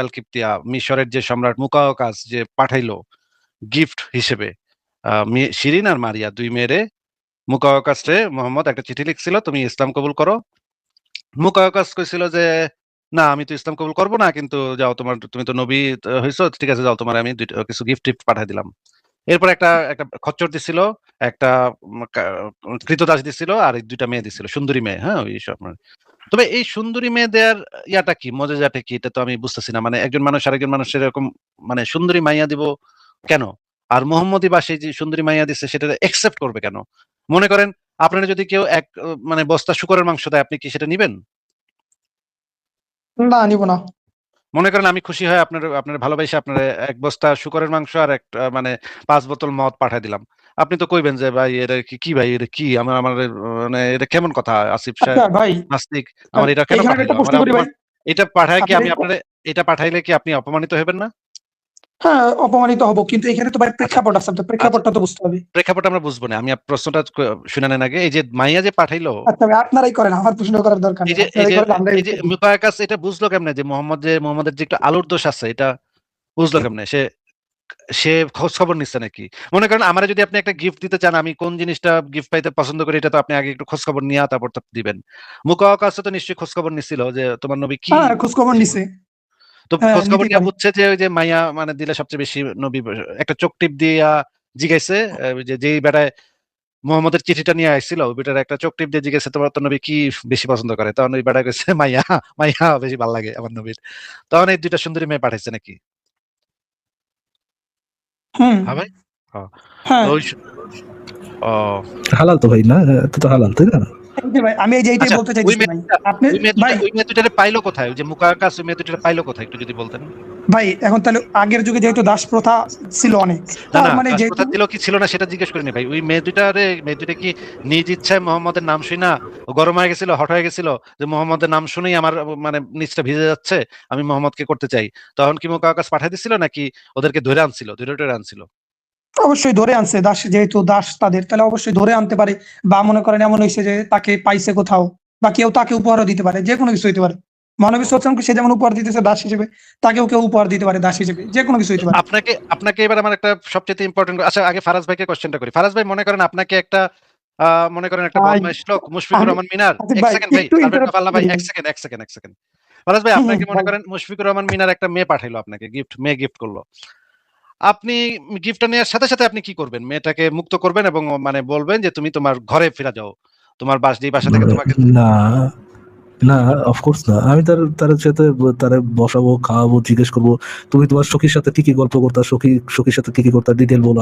আল কিপ্তিয়া মিশরের যে সম্রাট মুকাওকাস যে পাঠাইলো গিফট হিসেবে শিরিন আর মারিয়া দুই মেয়েরে, মুকাওকাসরে মোহাম্মদ একটা চিঠি লিখছিল, তুমি ইসলাম কবুল করো। মুকাওকাস কইছিল যে না আমি তো ইসলাম কবুল করবো না, কিন্তু যাও তুমি তো নবী হইছো, ঠিক আছে যাও, তোমার আমি কিছু গিফট টিফট পাঠাই দিলাম। এরপর একটা একটা খচ্চর দিছিল, একটা কৃতদাস দিছিল, আর এই ২টা মেয়ে দিছিল, সুন্দরী মেয়ে। হ্যাঁ ওই সব। তবে এই সুন্দরী মেয়ে দেয়ার ইয়াটা কি, মজাটা কি, এটা তো আমি বুঝতেছি না। মানে একজন মানুষ আরেকজন মানুষের এরকম মানে সুন্দরী মাইয়া দিব কেন? আর মোহাম্মদী বা সেই যে সুন্দরী মাইয়া দিচ্ছে সেটা একসেপ্ট করবে কেন? মনে করেন আপনারা যদি কেউ এক মানে বস্তা শুকরের মাংস দেয়, আপনি কি সেটা নিবেন? না নিব না। মনে করেন আমি খুশি হয় আপনার ভালোবাসা আপনার এক বস্তা শুকরের মাংস আর একটা মানে ৫ বোতল মদ পাঠাই দিলাম। আপনি তো কইবেন যে ভাই এটা কি ভাই এটা কি আমার মানে এটা কেমন কথা আসিফ সাহেব আচ্ছা ভাই, নাস্তিক, আমার এটা কেন এইখানে পাঠাইলো? একটা প্রশ্ন আমার করি ভাই। অপমান, এটা পাঠায় কি আপনার আমি আপনারে, এটা পাঠাইলে কি আপনি অপমানিত হবেন না? হ্যাঁ, অপমানিত হব, কিন্তু এখানে তো ভাই প্রেক্ষাপট আছে, তো প্রেক্ষাপটটা তো বুঝতে হবে। প্রেক্ষাপট আমরা বুঝবো না, আমি প্রশ্নটা শুনে নেন আগে। এই যে মাইয়া যে পাঠাইলো, আচ্ছা ভাই, আপনারাই করেন, আমার প্রশ্ন করার দরকার এই নেই, যে এই আপনারাই যে করেন, আমরাই এই যে উত্তর দিই। মুকায়কাস এটা বুঝলো কেমনে যে মোহাম্মদের যে একটু আলুর দোষ আছে, এটা বুঝলো কেমনে? সে সে খোঁজ খবর নিচ্ছে নাকি? মনে করেন আমারে যদি আপনি একটা গিফট দিতে চান, আমি কোন জিনিসটা গিফট পাইতে পছন্দ করি, এটা তো আপনি আগে একটু খোঁজ খবর নিয়ে তারপর তো দিবেন। মুকাওয়াকাস তো নিশ্চয়ই খোঁজ খবর নিছিল যে তোমার নবী কি হ্যাঁ, খোঁজ খবর বেশি নিছে। তো হ্যাঁ, খোঁজ খবর নিতেই নিয়ে পারে। বুঝছে যে ওই যে মাইয়া মানে দিলে সবচেয়ে বেশি নবী একটা চোখ টিপ দিয়া জিজ্ঞাসে, ওই যে যেই বেটায় মোহাম্মদের চিঠিটা নিয়ে আসছিল, ওই বেটার একটা চোখ টিপ দিয়ে জিজ্ঞাসা তোমার তো নবী কি বেশি পছন্দ করে, তখন ওই বেটা কইছে মাইয়া, মাইয়া বেশি ভালো লাগে আমার নবীর। তখন এই দুইটা সুন্দরী মেয়ে পাঠাইছে নাকি? হুম। হ্যাঁ ভাই। হ্যাঁ। তো হ্যাঁ, ওই ও হালাল তো ভাই, না? এত তো হালাল, তাই না? এই যে ভাই, আমি এই যে এইটাই আচ্ছা, বলতে ওই চাইতেছি মেয়ে ভাই। দুইটা আপনি ভাই, ওই মেয়ে দুইটারে পাইলো কোথায়? ওই যে মুকাকাস ওই মেয়ে দুইটারে পাইলো কোথায় একটু যদি বলতেন। ভাই এখন তাহলে আগের যুগে যেহেতু দাস প্রথা ছিল অনেক, না তার না, মানে যেহেতু দাসপ্রথা ছিল কি ছিল না সেটা জিজ্ঞেস করিনি ভাই। ওই মেয়ে দুইটা কি নিজ ইচ্ছায় মোহাম্মদের নাম শুই না ও গরম হয়ে গেছিল, হট হয়ে গেছিল যে মোহাম্মদের নাম শুনেই আমার মানে নিচটা ভিজে যাচ্ছে, আমি মোহাম্মদকে করতে চাই, তখন কি মুকাকাস পাঠাই দিছিল নাকি ওদেরকে ধরে আনছিল, ধরে আনছিল? অবশ্যই ধরে আনছে, দাস যেহেতু দাস তাদের, তাহলে অবশ্যই ধরে আনতে পারে। বা মনে করেন এমন হয়েছে যে তাকে পাইছে কোথাও, বা কেউ তাকে উপহারও দিতে পারে, যে কোনো কিছু হইতে পারে। মহানবী সাল্লাল্লাহু আলাইহি ওয়াসাল্লামকে সে যেমন উপহার দিতেছে দাস হিসেবে, তাকেও কেউ উপহার দিতে পারে দাস হিসেবে, যে কোনো কিছু হইতে পারে। আপনাকে আপনাকে এবার আমার একটা সবচেয়ে ইম্পর্টেন্ট, আচ্ছা আগে ফারাজ ভাইকে কোশ্চেনটা করি। ফারাজ ভাই, মনে করেন আপনাকে একটা মনে করেন একটা ভাই, বদমাইশ লোক মুশফিকুর আমি রহমান মিনার, আচ্ছা এক ভাই, সেকেন্ড ভাই, একটু সার্ভেন্ট অফ ইন্টারাপ্ট আল্লাহ ভাই, করি এক ভাই। সেকেন্ড এক সেকেন্ড এক সেকেন্ড। ফারাজ ভাই, আপনাকে মনে ভাই করেন মুশফিকুর রহমান মিনার একটা মেয়ে পাঠাইলো আপনাকে, মেয়ে গিফট করলো। আপনি গিফটটা নেওয়ার সাথে সাথে আপনি কি করবেন? মেয়েটাকে মুক্ত করবেন এবং মানে বলবেন যে তুমি তোমার ঘরে ফিরে যাও, তোমার যেই বাসা থেকে তোমাকে। না, না, অফকোর্স না। আমি তার সাথে তারে বসাবো, খাওয়াবো, জিজ্ঞেস করবো তুমি তোমার সখীর সাথে কি কি গল্প করতা, সখীর সাথে কি কি করতা, ডিটেল বলো।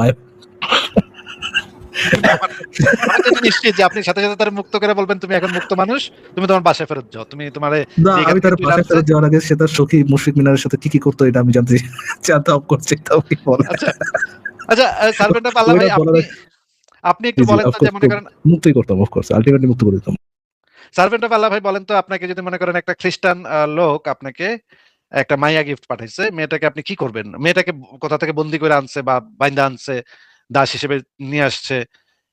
আমি তো এটা নিশ্চিত যে আপনি সাথে সাথে তার মুক্ত করে বলবেন তুমি এখন মুক্ত মানুষ, তুমি তোমার বাসায় ফেরত যাও, তুমি তোমার না, যেখান আমি থেকে তার তুলে বাসায় আনছে। ফেরত যাওয়ার আগে সে তার সখী মুশফিক মিনারের সাথে কি কি করতো এটা আমি জানতে অফ করছি, তাও কি বলে। আচ্ছা আচ্ছা, সার্ভেন্ট অফ আল্লাহ ওইটা ভাই, বলার আপনি আপনি একটু জি, জি, বলেন তো যে অফকোর্স মনে করেন মুক্তই করতাম, অফকোর্স আলটিমেটলি মুক্ত করে দিতাম। সার্ভেন্ট অফ আল্লাহ ভাই বলেন তো, আপনাকে যদি মনে করেন একটা খ্রিস্টান লোক আপনাকে একটা মাইয়া গিফট পাঠাইছে, মেয়েটাকে আপনি কি করবেন? মেয়েটাকে কোথা থেকে বন্দি করে আনছে বা বাইন্দা আনছে, দাস হিসেবে নিয়ে আসছে,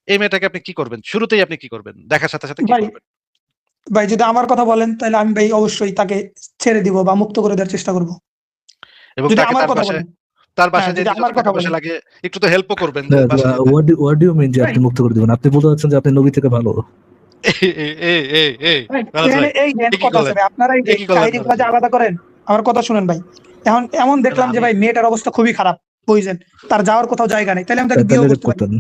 এই মেয়েটাকে আপনি কি করবেন? শুরুতেই আপনি কি করবেন? দেখার সাথে সাথে কি ভাই, করবেন? ভাই যদি আমার কথা বলেন তাহলে আমি ভাই অবশ্যই তাকে ছেড়ে দিব বা মুক্ত করে দেওয়ার চেষ্টা করব। এবং যদি তাকে আমার তার কথা বাসায় বলেন, তার হ্যাঁ বাসায় যদি যেতে যত আমার টাকা কথা পয়সা বলেন। লাগে একটু তো হেল্পও করবেন যে বাসায় যেতে। হোয়াট ডু ইউ মিন যে ভাই, আপনি মুক্ত করে দিবেন? আপনি বলতে চাচ্ছেন যে আপনি নবী থেকে ভালো? এই এই এই এই ভাই, ফারাজ এখানে ভাই, এই যে এ কি কথা আছে করলেন? ভাই, আপনারা এই এ যে কি করলেন কাহিনীগুলো ফারাজ যে ভাই? আলাদা করেন, আমার কথা শুনেন ভাই। এখন এমন না, না, দেখলাম যে আমি ভাই মেয়েটার অবস্থা খুবই খারাপ, বুঝছেন, তার যাওয়ার কোথাও জায়গা নেই, তাহলে আমি তাকে তাহলে বিয়েও রেপ করতে পারি। করতেন,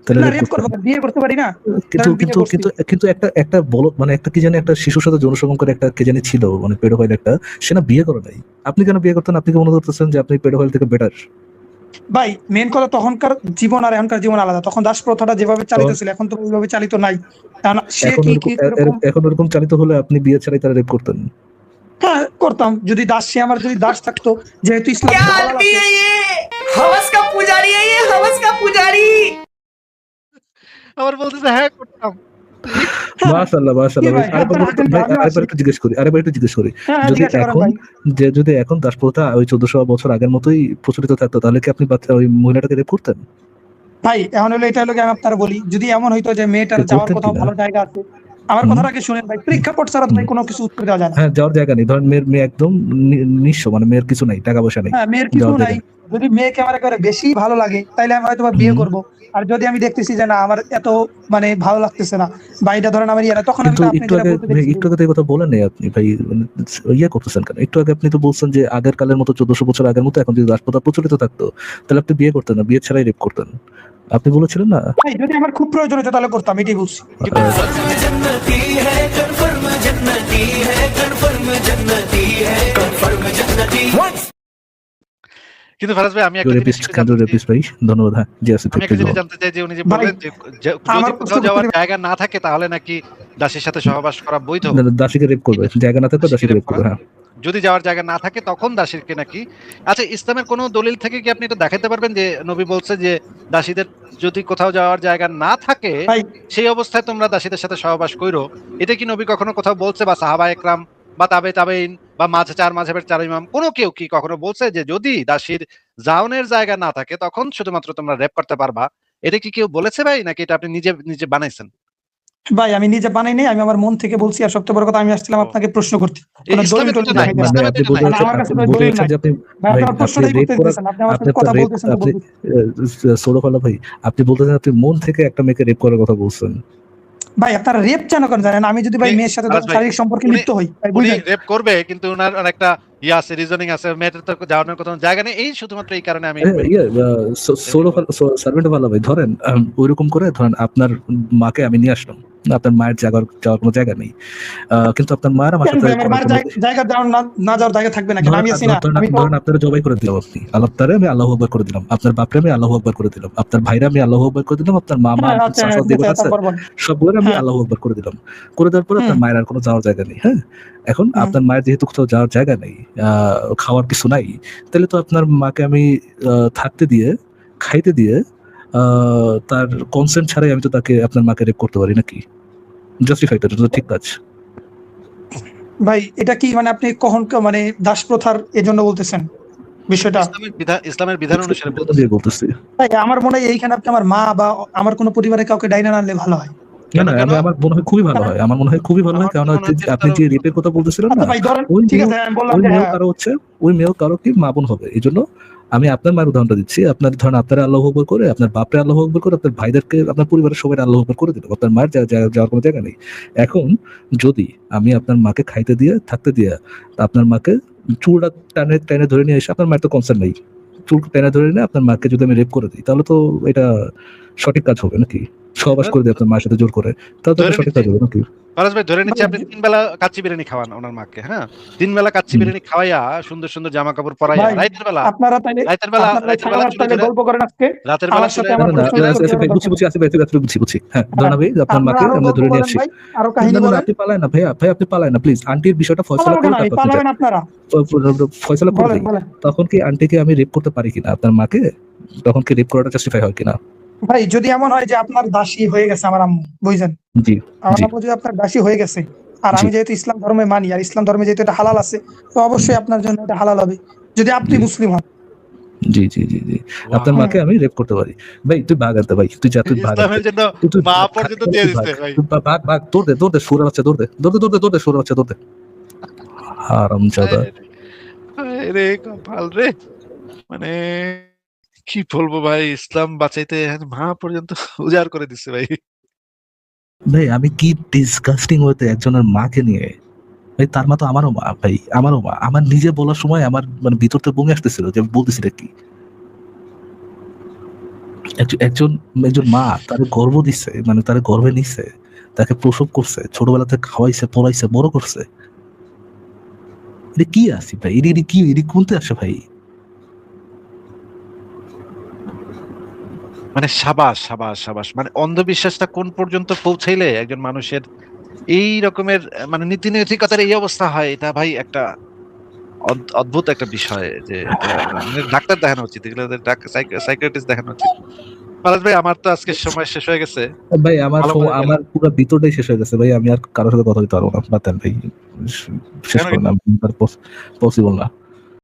তাহলে না, রেপ রেপ করতেন। করবো কেন? বিয়ে করতে পারি না? কিন্তু ধরেন বিয়ে কিন্তু করছি। কিন্তু কিন্তু একটা বলো মানে একটা কি জানি একটা শিশুর সাথে যৌনসঙ্গম করে একটা কে জানি ছিল, মানে পেডোফাইল একটা, সে না বিয়ে করে নাই। আপনি কেন বিয়ে করতেন? আপনি কি মনে করতেছেন যে আপনি পেডোফাইল থেকে বেটার? ভাই মেন কথা, তখনকার জীবন আর এখনকার জীবন আলাদা। তখন দাস প্রথাটা যেভাবে চালিত ছিল, এখন তো ওইভাবে চালিত নাই। এখন সে এখন কি ওরকম কি কিরকম, এখন ওরকম চালিত হলে আপনি বিয়ে ছাড়াই তারা রেপ করতেন। হ্যাঁ করতাম। যদি দাস, সে আমার যদি দাস থাকতো, যেহেতু ইসলাম क्या হালাল आदमी আছে। है ये? हवस का पुजारी है ये, हवस का पुजारी। আবার বলতেছে হ্যাঁ করতাম। হ্যাঁ, মাশাআল্লাহ, কি মাশাআল্লাহ ভাই। ভাই, হাতের হাতের ভাই আমিও আরেকবার আসি। একটু জিজ্ঞেস করি, হ্যাঁ, হ্যাঁ, যদি জিজ্ঞাসা করেন এখন ভাই। যদি এখন দাসপ্রথা ওই 1400 বছর আগের মতোই প্রচলিত থাকতো, তাহলে কি আপনি ওই মহিলাটাকে রেপ করতেন? ভাই এখন হলো, এটা হলো আমি আপনার বলি, যদি এমন হইতো যে মেয়েটার যাওয়ার করতেন কোথাও কিনা? ভালো জায়গা আছে, আমার হুম, কথাটাকে শুনেন ভাই, প্রেক্ষাপট ছাড়া তো হুম। ভাই কোনো কিছু উত্তর দেওয়া যায় না। হ্যাঁ, যাওয়ার জায়গা নেই, ধরেন মেয়ে একদম নিঃস্ব, মানে মেয়ের কিছু নাই, টাকা পয়সা নেই, হ্যাঁ, মেয়ের কিছু যাওয়ার জায়গা নাই। নেই। যদি মেয়েকে আমার একেবারে বেশি ভালো লাগে, তাইলে আমি হয়তো বা বিয়ে হুম। করব। আর যদি আমি দেখতেছি যে না, আমার এত মানে ভালো লাগতেছে না, বা এটা ধরেন আমার ইয়ে না, তখন আমি কিন্তু তো আপনি যেটা বলতে দেখছি। একটু আগে তো এই কথা বলেন নাই আপনি ভাই, মানে ইয়ে করতেছেন কেন? একটু আগে আপনি তো বলছেন যে আগের কালের মতো 1400 বছর আগের মতো এখন যদি দাসপ্রথা প্রচলিত থাকতো, তাহলে আপনি বিয়ে করতেন না, বিয়ে ছাড়াই রেপ করতেন। আপনি বলেছিলেন না? ভাই যদি আমার খুব প্রয়োজন হতো তাহলে করতাম, এটাই বলছি। কিন্তু जन्नती है कन्फर्म जन्नती है, कन्फर्म जन्नती है, कन्फर्म जन्नती। কিন্তু ফারাজ ভাই, আমি একটা জিনিস একটু জানতে চাই। রেপিস্ট ভাই, ধন্যবাদ। হ্যাঁ, জি আসিফ আমি ভাই, একটা প্লিজ জিনিস বলুন। জানতে চাই যে উনি যে ভাই বললেন যে আমার যদি প্রশ্ন কোথাও যাওয়ার করতে জায়গা না থাকে তাহলে নাকি দাসীর সাথে সহবাস করা বৈধ। না, না, দাসীকে রেপ করবে, কিন্তু জায়গা না থাকলে দাসীকে দাসীকে রেপ রেপ করা, করবে। হ্যাঁ, যদি যাওয়ার জায়গা না থাকে তখন দাসীকে নাকি। আচ্ছা, ইসলামের কোনো দলিল থেকে কি আপনি এটা দেখাতে পারবেন যে নবী বলছে যে দাসীদের যদি কোথাও যাওয়ার জায়গা না থাকে ভাই, সেই অবস্থায় তোমরা দাসীদের সাথে সহবাস কইরো? এটা কি নবী কখনো কোথাও বলছে, বা সাহাবা একরাম বা তাবেইন বা চার মাযহাবের চার ইমাম কোনো কেউ কি কখনো বলছে যে যদি দাসীর জাউনের জায়গা না থাকে তখন শুধুমাত্র তোমরা রেপ করতে পারবা? এটা কি কেউ বলেছে ভাই, নাকি এটা আপনি নিজে নিজে বানাইছেন? ভাই আমি নিজে বানাই নাই, আমি আমার মন থেকে বলছি। আর সবচেয়ে বড় কথা, আমি আসছিলাম ও। আপনাকে প্রশ্ন করতে, এই কোনো দলিল ইসলামের তো টলিল এটা নাই, দেখাইতে না। মানে ইসলামের তো আপনি এটা নাই। বলতে মানে চাচ্ছেন, আমার কাছে তো আপনি ওই বলতে দলিল চাচ্ছেন নাই। যে আপনি ভাই আপনি ভাই আমার আপনি প্রশ্নটাই রেপ করতে করার দিতেছেন, আপনি আমার আপনি সাথে একটা কথা রেপ বলতেছেন তো আপনি বলতেছেন। সৌরভ ভাই আপনি বলতেছেন আপনি মন থেকে একটা মেয়েকে রেপ করার কথা বলছেন। ভাই আপনারা রেপ কেন করেন জানেন? আমি যদি ভাই উনি মেয়ের সাথে আরাজ ভাই শারীরিক সম্পর্কে উনি লিপ্ত হই, ভাই উনি বুঝেন। রেপ করবে, কিন্তু উনার অনেকটা আছে, রিজনিং আছে, মেয়েটার তো যাওয়ার কোনো জায়গা নেই, এই শুধুমাত্র এই কারণে আমি ইয়ে সৌরভ সার্ভেন্ট ভালো ভাই, ধরেন ওইরকম করে ধরেন আপনার মাকে আমি নিয়ে আসলাম, আপনার মায়ের যাওয়ার কোনো জায়গা নেই, কিন্তু আপনার মায়ের আমার কেন সাথে ভাই আমার মার জায়গা যাওয়ার না যাওয়ার জায়গা থাকবে না কেন? আমি আছি না, আমি তো ধরেন আপনারা জবাই করে দিলাম, আপনি আল্লাহরে আমি আল্লাহু আকবার করে দিলাম, আপনার বাপরে আমি আল্লাহু আকবার করে দিলাম, আপনার ভাইরা আমি আল্লাহু আকবার করে দিলাম, আপনার মামা হ্যাঁ আচ্ছা, চাচা ঠিক যেগুলো আছে, আছে তারপর বল। সবগুলো আমি হ্যাঁ আল্লাহু আকবার করে দিলাম। করে দেওয়ার পরে আপনার মায়ের আর কোনো যাওয়ার জায়গা নেই। হ্যাঁ, এখন আপনার মায়ের যেহেতু কোথাও যাওয়ার জায়গা নেই, খাওয়ার কিছু নাই, তাহলে তো আপনার মাকে আমি থাকতে দিয়ে খাইতে দিয়ে তার কনসেন্ট ছাড়াই আমি তো তাকে আপনার মাকে রেপ করতে পারি নাকি? জাস্টিফাইড, এটা তো ঠিক কাজ। ভাই এটা কি মানে আপনি কখন মানে দাস প্রথার এজন্য বলতেছেন বিষয়টা? ইসলামের বিধান অনুসারে বলতেছি। ভাই আমার মনে হয় এইখানে আপনি আমার মা বা আমার কোনো পরিবারের কাউকে ডাইনা না আনলে ভালো হয়। না, আমার মনে হয় খুবই ভালো হয়, আমার মনে হয় খুবই ভালো হয়, কারণ আপনি যে রেপের কথা বলতেছিলেন আচ্ছা না, ভাই ধরেন, ওই ঠিক আছে আমি বললাম যে মেয়েও হ্যাঁ কারো হচ্ছে, ওই মেয়েও কারো কি মা বোন হবে। এই জন্য আমি আপনার মায়ের উদাহরণটা দিচ্ছি। আপনার ধরেন আপনারা আল্লাহু আকবার করে, আপনার বাপরে আল্লাহু আকবার করে, আপনার ভাইদেরকে, আপনার পরিবারের সবাই আল্লাহু আকবার করে দিলাম, আপনার মায়ের যাওয়ার কোনো জায়গা নেই। এখন যদি আমি আপনার মাকে খাইতে দিয়ে থাকতে দিয়ে আপনার মাকে চুলটা টানে ধরে নিয়ে এসে, আপনার মায়ের তো কনসার্ন নেই, চুল টেনে ধরে নিয়ে আপনার মাকে যদি আমি রেপ করে দিই, তাহলে তো এটা সঠিক কাজ হবে নাকি? সহবাস করে দিই আপনার মায়ের সাথে জোর করে, তাহলে তো এটা সঠিক কাজ হবে নাকি? ফারাজ ভাই ধরে নিচ্ছি আপনি 3 বেলা কাচ্চি বিরিয়ানি খাওয়ান ওনার মাকে, হ্যাঁ 3 বেলা কাচ্চি বিরিয়ানি খাওয়াইয়া সুন্দর সুন্দর জামা কাপড় পরাইয়া ভাই রাতের বেলা আপনারা তাইলে চুলে ধরে গল্প করেন আজকে রাতের বেলা আমার সাথে আমার না, প্রশ্নের উত্তর দেওয়ার দরকার বুঝছি আসিফ ভাই, বুঝছি। হ্যাঁ, ধরেন ভাই আপনার মাকে আপনারা আরো আমরা গল্প ধরে নিয়ে বলেন আসছি। ভাই, আরো কাহিনী না, বলেন। আপনি পালায় না ভাইয়া, আপনি পালায় না প্লিজ, আন্টির বিষয়টা ফয়সালা পালাবো করে কেন আমি? তারপর পালাবেন আপনারা। ফয়সালা করে বলেন দিই। বলেন তখন কি আন্টিকে আমি রেপ করতে পারি কিনা আপনার মাকে? তখন কি রেপ করাটা জাস্টিফাই হয় কিনা? ভাই যদি এমন হয় যে আপনার দাসী হয়ে গেছে আমার আম্মু, বুঝছেন, জি আমার জি আম্মু যদি আপনার দাসী হয়ে গেছে, আর জি আমি যেহেতু ইসলাম ধর্মে মানি, আর ইসলাম ধর্মে যেহেতু এটা হালাল আছে, তো অবশ্যই আপনার জন্য এটা হালাল হবে যদি আপনি জি মুসলিম হন। জি জি জি জি আপনার মাকে আমি রেপ করতে পারি। ভাই তুই ভাগ আনতে, ভাই তুই যা, তুই ভাগ ইসলামের জন্য তুই মা পর্যন্ত দিয়ে দিচ্ছে ভাই। ভাগ দৌড় দে সুরের বাচ্চা, দৌড় দে সুরের বাচ্চা, দৌড় দে হারামজাদা। রে কপাল রে, মানে কি বলবো ভাই, ইসলাম বাঁচাইতে মা পর্যন্ত উজাড় করে দিচ্ছে ভাই। ভাই আমি কি ডিসগাস্টিং হতে একজনের মাকে নিয়ে, ভাই তার মা তো আমারও মা, ভাই আমারও মা। আমার নিজে বলার সময় আমার মানে ভিতর থেকে বমি আসতেছিল যে আমি বলতেছি কি, একজন মা তার গর্ভ দিচ্ছে, মানে তার গর্ভে নিচ্ছে, তাকে প্রসব করছে, ছোটবেলা থেকে খাওয়াইছে, পড়াইছে, বড় করছে। এটা কি আছে ভাই? এটি কোনতে আসে ভাই? মানে সাবাস, মানে অন্ধবিশ্বাসটা কোন পর্যন্ত পৌঁছাইলে একজন মানুষের এই রকমের মানে নীতি নৈতিকতার এই অবস্থা হয়, এটা ভাই একটা অদ্ভুত একটা বিষয়। যে মানে ডাক্তার দেখানো উচিত, এগুলো সাইকিয়াট্রিস্ট দেখানো উচিত। ফারাজ ভাই আমার তো আজকে সময় শেষ হয়ে গেছে ভাই আমার ভালো করে গেল। আমার পুরো ভিতরটাই শেষ হয়ে গেছে ভাই, আমি আর কারোর সাথে কথা বলতে পারবো না, বাতেন ভাই, শেষ কেন করলাম, পসিবল না।